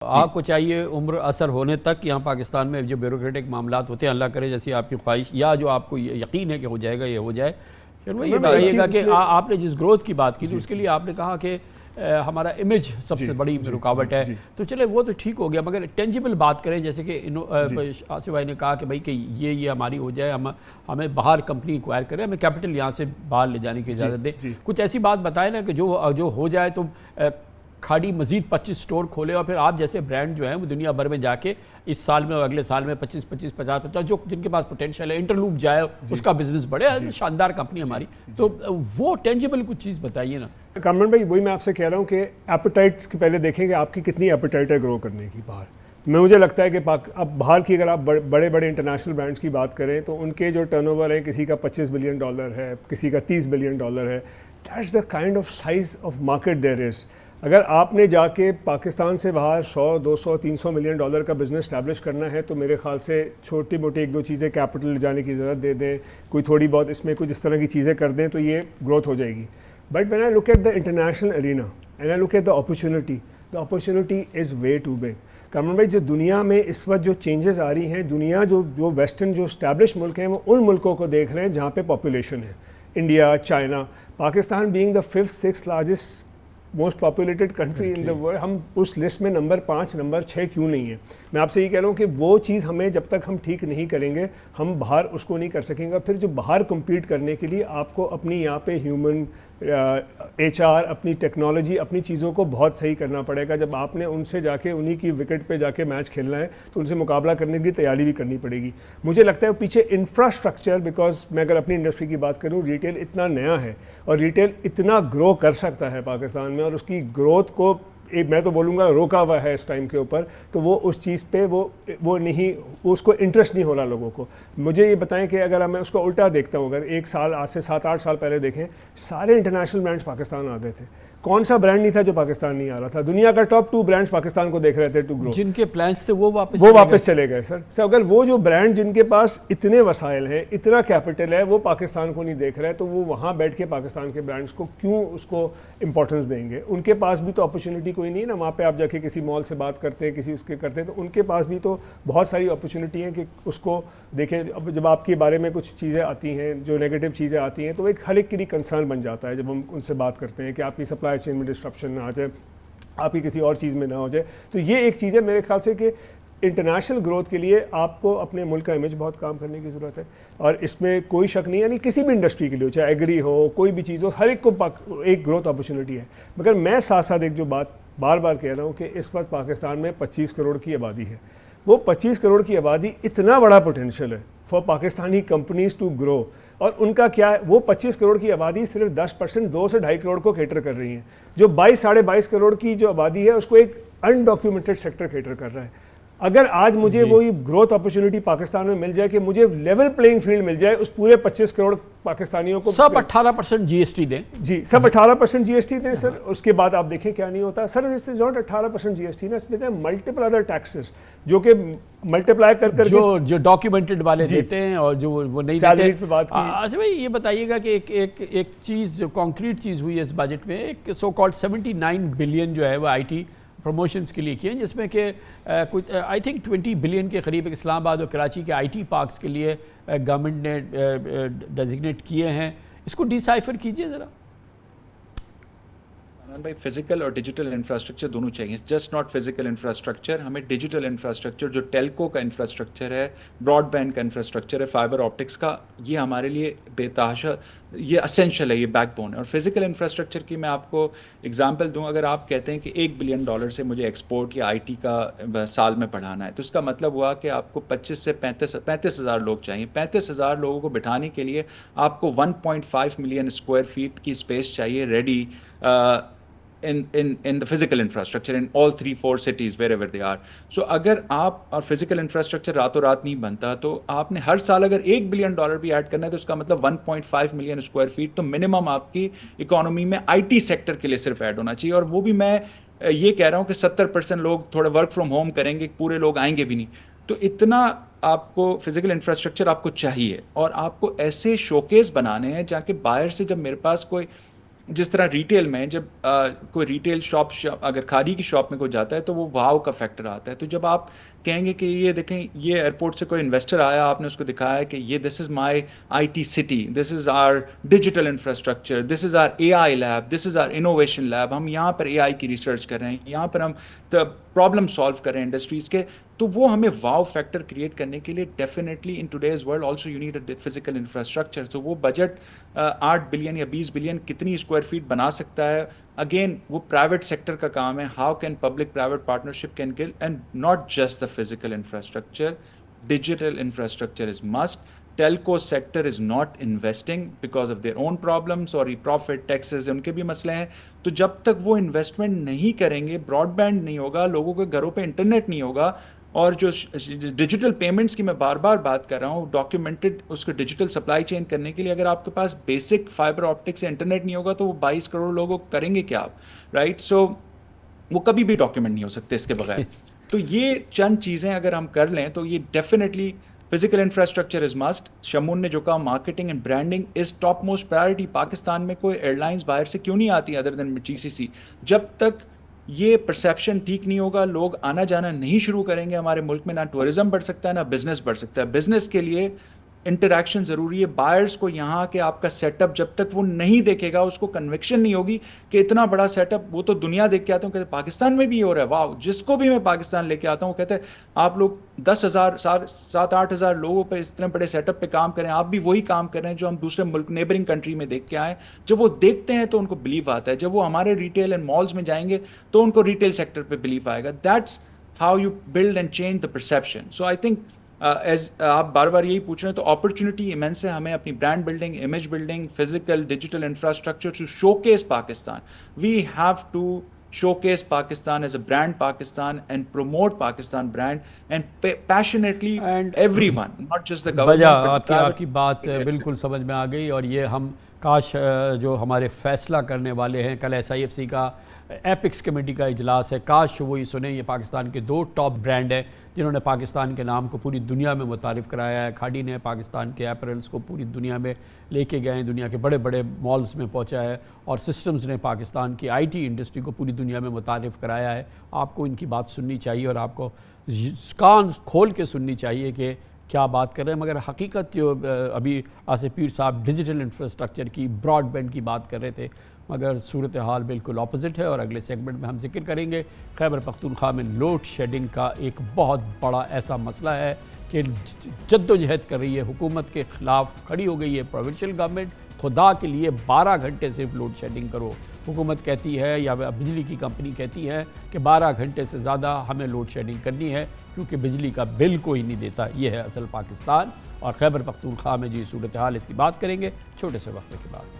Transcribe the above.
آپ کو چاہیے عمر اثر ہونے تک یہاں پاکستان میں جو بیوروکریٹک معاملات ہوتے ہیں، اللہ کرے جیسی آپ کی خواہش یا جو آپ کو یقین ہے کہ ہو جائے گا یہ ہو جائے. چلو یہ بتائیے گا کہ آپ نے جس گروتھ کی بات کی تھی اس کے لیے آپ نے کہا کہ ہمارا امیج سب سے بڑی رکاوٹ ہے. تو چلے وہ تو ٹھیک ہو گیا، مگر ٹینجیبل بات کریں جیسے کہ آصف بھائی نے کہا کہ بھائی کہ یہ ہماری ہو جائے، ہمیں باہر کمپنی ایکوائر کرے، ہمیں کیپٹل یہاں سے باہر لے جانے کی اجازت دے. کچھ ایسی بات بتائیں نا کہ جو ہو جائے تو کھاڑی مزید 25 سٹور کھولے اور پھر آپ جیسے برانڈ جو ہیں وہ دنیا بھر میں جا کے اس سال میں اور اگلے سال میں 25 50 جو جن کے پاس پوٹینشیل ہے انٹرلوپ جائے اس کا بزنس بڑھے. شاندار کمپنی ہماری. تو وہ ٹینجیبل کچھ چیز بتائیے نا. کامران بھائی وہی میں آپ سے کہہ رہا ہوں کہ ایپیٹائٹ کی پہلے دیکھیں کہ آپ کی کتنی ایپیٹائٹ ہے گرو کرنے کی باہر. مجھے لگتا ہے کہ اب باہر کی اگر آپ بڑے بڑے انٹرنیشنل برانڈس کی بات کریں تو ان کے جو ٹرن اوور ہے کسی کا $25 بلین ہے، کسی کا $30 بلین ہے. That's the kind of size of market there is. اگر آپ نے جا کے پاکستان سے باہر 100 200 300 ملین ڈالر کا بزنس اسٹیبلش کرنا ہے تو میرے خیال سے چھوٹی موٹی ایک دو چیزیں کیپٹل لے جانے کی ضرورت دے دیں، کوئی تھوڑی بہت اس میں کچھ اس طرح کی چیزیں کر دیں تو یہ گروتھ ہو جائے گی. But when I look at the international arena and I look at the opportunity is way too big. Kamran بھائی جو دنیا میں اس وقت جو چینجز آ رہی ہیں، دنیا جو ویسٹرن جو اسٹیبلش ملک ہیں وہ ان ملکوں کو دیکھ رہے ہیں جہاں پہ پاپولیشن ہے. India, China, Pakistan being the 5th 6th largest most populated country in the world, ہم اس لسٹ میں نمبر 5 نمبر 6 کیوں نہیں ہیں؟ میں آپ سے یہ کہہ رہا ہوں کہ وہ چیز ہمیں جب تک ہم ٹھیک نہیں کریں گے ہم باہر اس کو نہیں کر سکیں گے. پھر جو باہر کمپیٹ کرنے کے لیے آپ کو اپنی یہاں پہ ہیومن HR، اپنی ٹیکنالوجی، اپنی چیزوں کو بہت صحیح کرنا پڑے گا. جب آپ نے ان سے جا کے انہی کی وکٹ پہ جا کے میچ کھیلنا ہے تو ان سے مقابلہ کرنے کی تیاری بھی کرنی پڑے گی. مجھے لگتا ہے پیچھے انفراسٹرکچر، بیکاز میں اگر اپنی انڈسٹری کی بات کروں، ریٹیل اتنا نیا ہے اور ریٹیل اتنا گرو کر سکتا ہے پاکستان میں، اور اس کی گروتھ کو میں تو بولوں گا روکا ہوا ہے اس ٹائم کے اوپر. تو وہ اس چیز پہ وہ نہیں، اس کو انٹرسٹ نہیں ہو رہا لوگوں کو. مجھے یہ بتائیں کہ اگر میں اس کو الٹا دیکھتا ہوں، اگر ایک سال آج سے 7-8 سال پہلے دیکھیں، سارے انٹرنیشنل برانڈس پاکستان آ گئے تھے. کون سا برانڈ نہیں تھا جو پاکستان نہیں آ رہا تھا؟ دنیا کا ٹاپ 2 برانڈس پاکستان کو دیکھ رہے تھے ٹو گرو. جن کے پلانس تھے وہ واپس چلے گئے. سر اگر وہ جو برانڈ جن کے پاس اتنے وسائل ہیں، اتنا کیپٹل ہے، وہ پاکستان کو نہیں دیکھ رہے تو وہ وہاں بیٹھ کے پاکستان کے برانڈس کو کیوں اس کو امپورٹنس دیں گے؟ ان کے پاس بھی تو اپرچونٹی کوئی نہیں ہے نا. وہاں پہ آپ جا کے کسی مال سے بات کرتے ہیں، کسی اس کے کرتے ہیں، تو ان کے پاس بھی تو بہت ساری اپرچونٹی ہیں کہ اس کو دیکھیں. اب جب آپ کے بارے میں کچھ چیزیں آتی ہیں، جو نیگیٹو چیزیں آتی ہیں، تو ایک ہر ایک کے لیے کنسرن بن جاتا ہے جب ہم ان سے بات کرتے ہیں کہ آپ کی سپلائی چین میں ڈسٹرپشن نہ آ جائے، آپ کی کسی اور چیز میں نہ ہو جائے. تو یہ ایک چیز ہے میرے خیال سے کہ انٹرنیشنل گروتھ کے لیے آپ کو اپنے ملک کا امیج بہت کام کرنے کی ضرورت ہے، اور اس میں کوئی شک نہیں. یعنی کسی بھی انڈسٹری کے لیے، چاہے ایگری ہو، کوئی بھی چیز ہو، ہر ایک کو ایک گروتھ اپرچونٹی ہے. مگر میں ساتھ ساتھ ایک جو بات بار بار کہہ رہا ہوں کہ اس وقت پاکستان میں 25 کروڑ کی آبادی ہے. وہ 25 کروڑ کی آبادی اتنا بڑا پوٹینشیل ہے for Pakistani companies to grow. اور ان کا کیا ہے، وہ 25 کروڑ کی آبادی صرف 10% 2 سے 2.5 کروڑ کو کیٹر کر رہی ہیں. جو 22-22.5 کروڑ کی جو آبادی ہے اس کو ایک انڈاکیومنٹڈ سیکٹر کیٹر کر رہا ہے. اگر آج مجھے وہی گروتھ اپرچونٹی پاکستان میں مل جائے کہ مجھے لیول پلینگ فیلڈ مل جائے اس پورے 25 کروڑ پاکستانیوں کو، سب 18% GST دیں. جی سب 18% GST دیں سر. اس کے بعد آپ دیکھیں کیا نہیں ہوتا سر. اس از ناٹ 18% GST نا، اس میں ملٹیپل ادر ٹیکسز جو کہ ملٹیپلائی کر جو ڈاکیومنٹڈ والے دیتے ہیں اور جو وہ نہیں دیتے. اچھا بھائی یہ بتائیے گا کہ ایک چیز جو کانکریٹ چیز ہوئی ہے اس بجٹ میں، ایک سو کالڈ 79 بلین جو ہے وہ IT پروموشنز کے لیے کیے ہیں، جس میں کہ کچھ آئی تھنک 20 بلین کے قریب اسلام آباد اور کراچی کے IT پارکس کے لیے گورنمنٹ نے ڈیزگنیٹ کیے ہیں. اس کو ڈی سائفر کیجئے ذرا. بھائی فزیکل اور ڈیجیٹل انفراسٹرکچر دونوں چاہیے. جسٹ ناٹ فزیکل انفراسٹرکچر، ہمیں ڈیجیٹل انفراسٹرکچر جو ٹیلکو کا انفراسٹرکچر ہے، براڈ بینڈ کا انفراسٹرکچر ہے، فائبر آپٹکس کا، یہ ہمارے لیے بے تحاشا یہ اسینشل ہے، یہ بیک بون ہے. اور فزیکل انفراسٹرکچر کی میں آپ کو اگزامپل دوں. اگر آپ کہتے ہیں کہ $1 بلین سے مجھے ایکسپورٹ یا IT کا سال میں بڑھانا ہے، تو اس کا مطلب ہوا کہ آپ کو 25 سے 35 ہزار لوگ چاہیے. 35 ہزار لوگوں کو بٹھانے کے لیے آپ کو 1.5 ملین اسکوائر فیٹ کی اسپیس چاہیے ready in the physical infrastructure in all 3-4 cities wherever they are. So اگر آپ اور physical infrastructure راتوں رات نہیں بنتا تو آپ نے ہر سال اگر $1 بلین بھی ایڈ کرنا ہے تو اس کا مطلب 1.5 ملین اسکوائر فیٹ تو منیمم آپ کی اکانومی میں IT سیکٹر کے لیے صرف ایڈ ہونا چاہیے. اور وہ بھی میں یہ کہہ رہا ہوں کہ 70% لوگ تھوڑا ورک فرام ہوم کریں گے، پورے لوگ آئیں گے بھی نہیں. تو اتنا آپ کو فزیکل انفراسٹرکچر آپ کو چاہیے، اور آپ کو ایسے شوکیس بنانے ہیں جہاں کہ باہر سے جب میرے پاس کوئی جس طرح ریٹیل میں جب کوئی ریٹیل شاپ اگر کھادی کی شاپ میں کوئی جاتا ہے تو وہ واو کا فیکٹر آتا ہے. تو جب آپ کہیں گے کہ یہ دیکھیں یہ ایئرپورٹ سے کوئی انویسٹر آیا, آپ نے اس کو دکھایا کہ یہ this is my I T city, this is our digital infrastructure, this is our A I lab, this is our innovation lab, ہم یہاں پر اے آئی کی ریسرچ کر رہے ہیں, یہاں پر ہم پرابلم سالو کر رہے ہیں انڈسٹریز کے, تو وہ ہمیں واو فیکٹر کریٹ کرنے کے لیے definitely in today's world also you need a physical infrastructure. تو وہ بجٹ 8 بلین یا 20 بلین کتنی اسکوائر فیٹ بنا سکتا ہے, اگین وہ پرائیویٹ سیکٹر کا کام ہے. How can public private partnership can gel, and not just the physical infrastructure, digital infrastructure is must. Telco sector is not investing because of their own problems, اور profit taxes ان کے بھی مسئلے ہیں. تو جب تک وہ انویسٹمنٹ نہیں کریں گے, براڈ بینڈ نہیں ہوگا, لوگوں کے گھروں پہ انٹرنیٹ نہیں ہوگا, اور جو ڈیجیٹل پیمنٹس کی میں بار بار بات کر رہا ہوں, ڈاکیومنٹڈ اس کو ڈیجیٹل سپلائی چین کرنے کے لیے اگر آپ کے پاس بیسک فائبر آپٹکس سے انٹرنیٹ نہیں ہوگا تو وہ 22 کروڑ لوگوں کریں گے کیا آپ, رائٹ؟ سو وہ کبھی بھی ڈاکیومنٹ نہیں ہو سکتے اس کے بغیر. تو یہ چند چیزیں اگر ہم کر لیں تو یہ definitely physical infrastructure is must. Shamoon نے جو کہا marketing and branding is top most priority. Pakistan میں کوئی ایئر لائنس باہر سے کیوں نہیں آتی ادر دین جی سی سی؟ جب تک یہ پرسیپشن ٹھیک نہیں ہوگا, لوگ آنا جانا نہیں شروع کریں گے ہمارے ملک میں, نہ ٹورزم بڑھ سکتا ہے نہ بزنس بڑھ سکتا ہے. بزنس کے لیے انٹریکشن ضروری ہے. بائرس کو یہاں کے آپ کا سیٹ اپ جب تک وہ نہیں دیکھے گا, اس کو کنوکشن نہیں ہوگی کہ اتنا بڑا سیٹ اپ, وہ تو دنیا دیکھ کے آتا ہوں, کہتے ہیں پاکستان میں بھی ہو رہا ہے, واو. جس کو بھی میں پاکستان لے کے آتا ہوں کہتے ہیں آپ لوگ 10,000 7-8 ہزار لوگوں پہ اس طرح بڑے سیٹ اپ پہ کام کریں, آپ بھی وہی کام کر رہے ہیں جو ہم دوسرے ملک نیبرنگ کنٹری میں دیکھ کے آئے. جب وہ دیکھتے ہیں تو ان کو بلیو آتا ہے, جب وہ ہمارے ریٹیل اینڈ مالز میں جائیں گے تو ان کو ریٹیل سیکٹر پہ بلیو آئے گا. That's how you build and change the perception. So I think as آپ بار بار یہی پوچھ رہے ہیں تو اپرچونٹی ایمنس ہے ہمیں اپنی brand building, image building, physical digital infrastructure to showcase Pakistan. We have to showcase Pakistan as a brand Pakistan and promote Pakistan brand and passionately and everyone, not just the government. آپ کی بات بالکل سمجھ میں آ گئی, اور یہ ہم کاش جو ہمارے فیصلہ کرنے والے ہیں, کل SIFC کا ایپکس کمیٹی کا اجلاس ہے, کاش وہی سنیں. یہ پاکستان کے 2 ٹاپ برانڈ ہیں جنہوں نے پاکستان کے نام کو پوری دنیا میں متعارف کرایا ہے. کھاڈی نے پاکستان کے اپیرلس کو پوری دنیا میں لے کے گئے ہیں, دنیا کے بڑے بڑے مالز میں پہنچا ہے, اور سسٹمز نے پاکستان کی IT انڈسٹری کو پوری دنیا میں متعارف کرایا ہے. آپ کو ان کی بات سننی چاہیے اور آپ کو کان کھول کے سننی چاہیے کہ کیا بات کر رہے ہیں. مگر حقیقت جو ابھی آصف پیر صاحب ڈیجیٹل انفراسٹرکچر کی, براڈ بینڈ کی بات کر رہے تھے, مگر صورتحال بالکل اپوزٹ ہے, اور اگلے سیگمنٹ میں ہم ذکر کریں گے. خیبر پختونخوا میں لوڈ شیڈنگ کا ایک بہت بڑا ایسا مسئلہ ہے کہ جدوجہد کر رہی ہے, حکومت کے خلاف کھڑی ہو گئی ہے پروونشل گورنمنٹ. خدا کے لیے 12 گھنٹے صرف لوڈ شیڈنگ کرو. حکومت کہتی ہے یا بجلی کی کمپنی کہتی ہے کہ 12 گھنٹے سے زیادہ ہمیں لوڈ شیڈنگ کرنی ہے کیونکہ بجلی کا بل کوئی نہیں دیتا. یہ ہے اصل پاکستان, اور خیبر پختونخوا میں جو صورتحال اس کی بات کریں گے چھوٹے سے وقفے کے بعد.